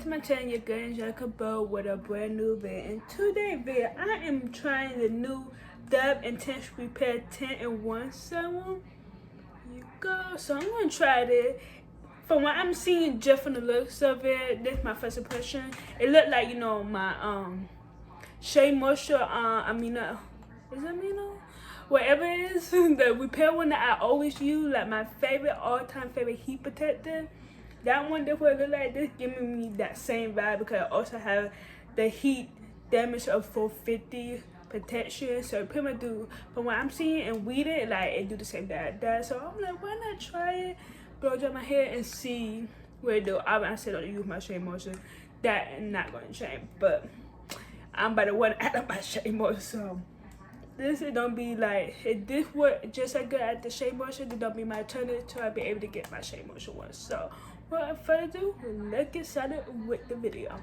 to my channel, your girl Angelica Bow with a brand new video. In today's video, I am trying the new Dove Intense Repair 10-in-1 serum. You go. So I'm gonna try it. From what I'm seeing, just from the looks of it, this is my first impression. It looked like, you know, my Shea Moisture Amino. Is it Amino? Whatever it is, the repair one that I always use, like my favorite, all-time favorite heat protector. That one, this what it look like. This giving me that same vibe because I also have the heat damage of 450 protection. So it pretty much do, from what I'm seeing and read it, like it do the same that it does. So I'm like, why not try it? Blow dry my hair and see where it do. I said don't use my Shea Moisture. That is not going to change. But I'm about to want to add up my Shea Moisture. So this it don't be like it this work just as good at the Shea Moisture. It don't be my alternative to I'll be able to get my Shea Moisture one. So without further ado, let's get started with the video.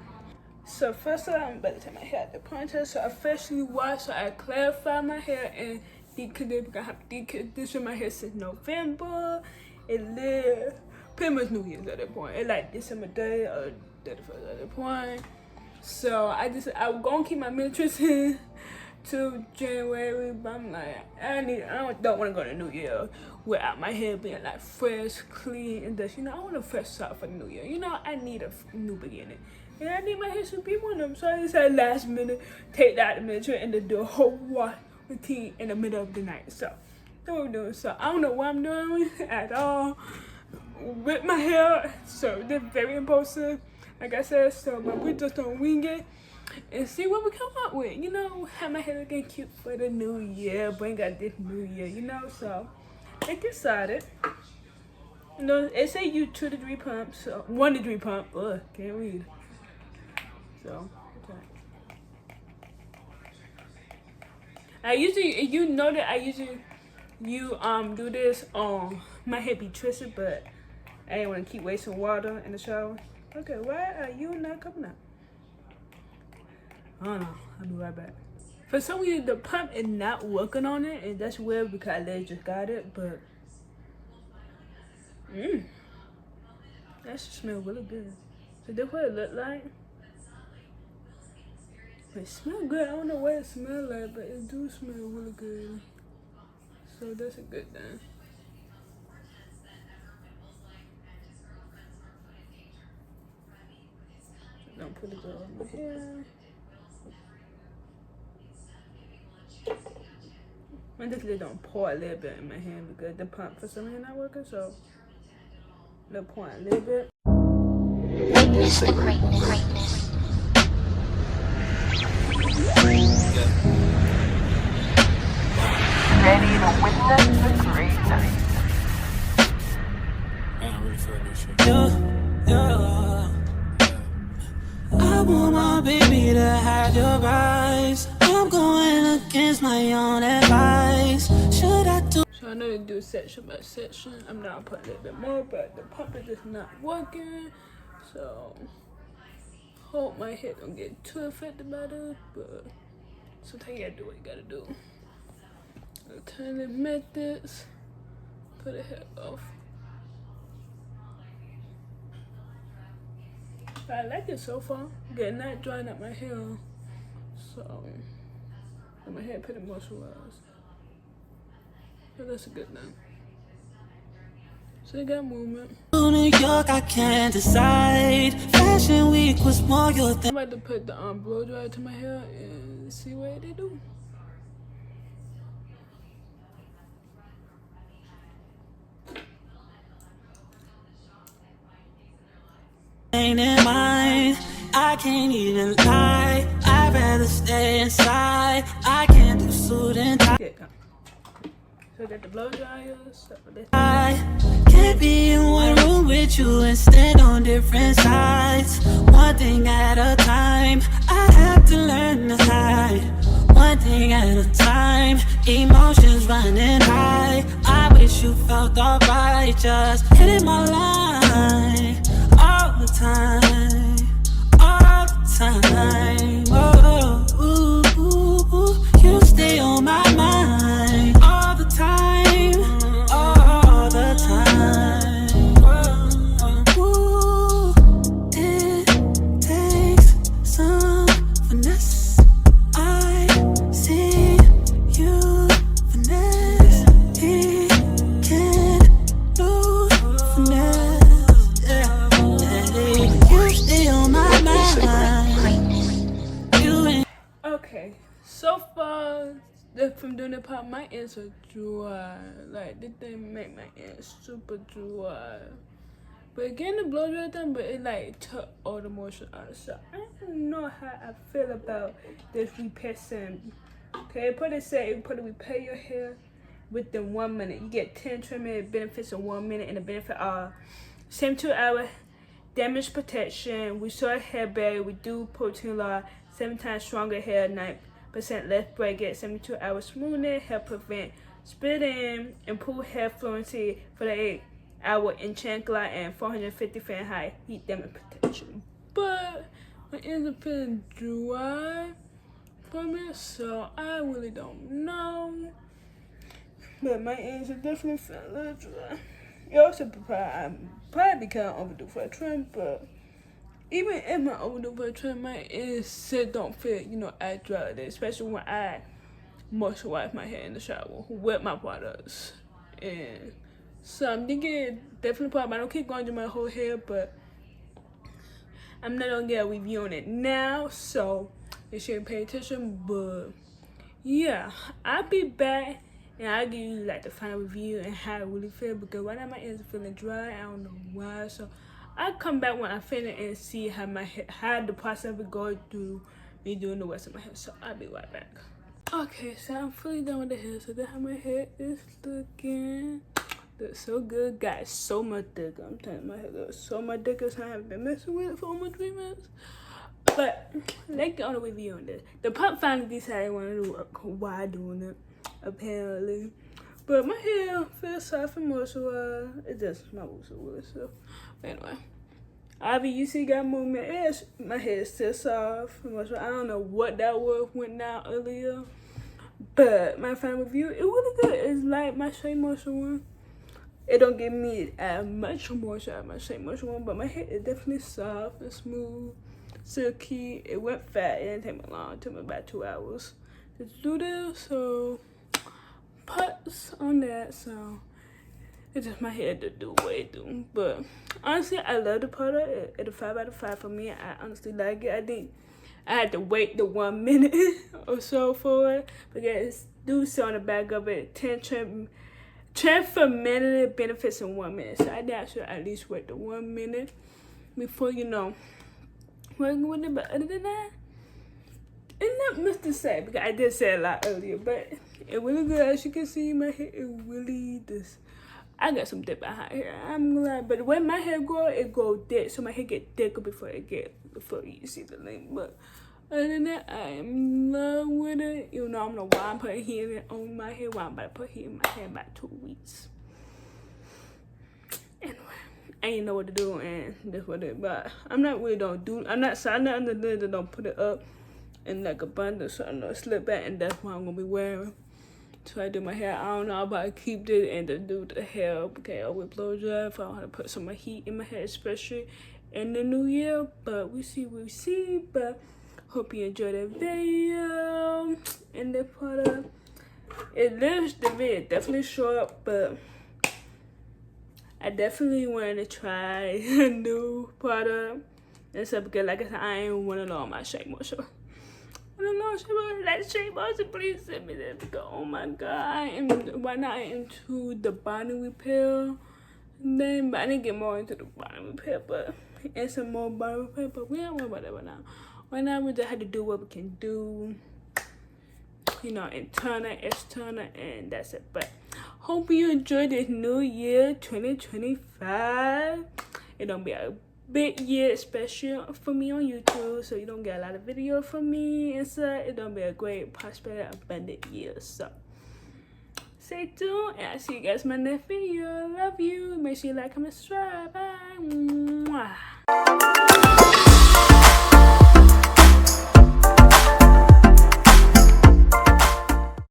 So first of all, I'm about to take my hair out the ponytail. So I freshly washed, so I clarify my hair and decondition because I have deconditioned my hair since November. It lived pretty much New Year's at that point. It like December 30th or 31st at that point. So I was gonna keep my mistress in to January, but I'm like, I don't want to go to New Year without my hair being like fresh, clean, and just, you know, I want a fresh start for the New Year. You know, I need a new beginning, and I need my hair to be one of them. So I decided last minute take that the miniature and then do a whole wash routine in the middle of the night. So that's what we're doing. So I don't know what I'm doing at all with my hair. So they're very impulsive, like I said. So we just don't wing it and see what we come up with, you know, have my hair looking cute for the new year, bring out this new year, you know. So I decided, you know, it say you 2 to 3 pumps, so 1 to 3 pump. Ugh, can't read. So okay. I usually, you know that I usually do this on my hair be twisted, but I didn't want to keep wasting water in the shower. Okay, why are you not coming up? I don't know. I'll be right back. For some reason, the pump is not working on it, and that's weird because I literally just got it. But that should smell really good. So that's what it look like. It smells good. I don't know what it smells like, but it do smell really good. So that's a good thing. Don't put it all over here. I just don't pour a little bit in my hand because the pump for some reason not working, so they'll pour a little bit. Witness the greatness. Ready to witness the greatness. I'm really feeling this shit. Yeah. I want my baby to have your eyes. I'm going against my own advice. Should I do? So I know they do section by section. I'm not putting a little bit more, but the pump is just not working. So hope my hair don't get too affected by this, but sometimes you gotta do what you gotta do. Alternative methods. Put the hair off. I like it so far. Getting that drying up my hair. So my hair pretty moisturized. So that's a good thing. So they got movement. New York, I can't decide. Fashion week was more your thing. I'm about to put the blow dryer to my hair and see what they do. Ain't in mine. I can't even lie. I'd rather stay inside. I can't do suit and tie. So I got the blow dryer. So I can't be in one room with you and stand on different sides. One thing at a time. I have to learn to hide. One thing at a time. Emotions running high. I wish you felt alright. Just hitting my line all the time. All the time. Oh, ooh, ooh, ooh. You stay on my mind all the time. All the time. Ooh, ends are dry. Like, this thing make my ends super dry. But again, the blow dry thing, but it like took all the moisture out. So I don't know how I feel about this repair serum. Okay, put it repair your hair within 1 minute. You get 10 treatment benefits in 1 minute, and the benefit are 72-hour damage protection, restore hair barrier, reduce protein loss, 7 times stronger hair, 9% less breakage, 72-hour smoothing, help prevent splitting, improve hair fluency for the 8-hour enchant glide, and 450 Fahrenheit heat damage protection. But my ends are feeling dry for me, so I really don't know. But my ends are definitely feeling a little dry. It also probably kind of overdue for a trim, but even if my overdue for a trim, my ends still don't feel, as dry like this, especially when I moisturize my hair in the shower with my products. And so I'm thinking definitely probably I don't keep going through my whole hair, but I'm not gonna get a review on it now, so you should pay attention. But yeah, I'll be back and I'll give you like the final review and how I really feel, because right now my ears are feeling dry. I don't know why, so I'll come back when I finish and see how my hair, how the process will go through me doing the rest of my hair. So I'll be right back. Okay, so I'm fully done with the hair. So that's how my hair is looking. Looks so good, guys. So much thicker. I'm telling you, my hair looks so much thicker. So I haven't been messing with it for almost 3 months. But let's get on the review on this. The pump finally decided I want to do why doing it, apparently. But my hair feels soft and moisturized. It's just my moisturizer. So anyway, obviously you see got movement. My hair is still soft and moisturized. I don't know what that was went down earlier, but my final review, it really good. It's like my Shea Moisture one. It don't give me as much moisture as my Shea Moisture one, but my hair is definitely soft and smooth, silky. It went fast. It didn't take me long. It took me about 2 hours to do this. So putts on that. So it's just my hair to do what it do. But honestly, I love the product. It's a 5 out of 5 for me. I honestly like it. I think I had to wait the 1 minute or so for it, because do say on the back of it 10 transformative benefits in 1 minute. So I think I should at least wait the 1 minute before working with it. But other than that, it's not much to say, because I did say a lot earlier. But it really good. As you can see, my hair is really this. I got some thick behind here. I'm glad. But the way my hair grow, it grow thick, so my hair get thicker before you see the link. But other than that, I am in love with it. You know, I don't know why I'm putting heat on my hair. Why I'm about to put heat in my hair in about 2 weeks. Anyway, I ain't know what to do, and that's what it. But I'm not really I'm not under the don't put it up in like a bundle, so I know slip back, and that's what I'm gonna be wearing. So I do my hair. I don't know about to keep this and to do the hair. Okay, I will blow dry if I want to put some more heat in my hair, especially in the new year. But we see. But hope you enjoyed the video and the product. The video definitely short, but I definitely want to try a new product and stuff, because like I said, I ain't want to know my Shea Moisture. I don't know, like Shea Moisture, please send me that, because oh my god, why not into the body repair then, but I didn't get more into the body repair, but and some more body repair, but we don't worry about that right now. Right now we just have to do what we can do, internal, external, and that's it. But hope you enjoyed this new year 2025. It don't be a big year, especially for me on YouTube, so you don't get a lot of video from me and stuff. It don't be a great, prosperous, abundant year. So stay tuned, and I'll see you guys in my next video. Love you. Make sure you like, comment, subscribe. Bye. Mwah.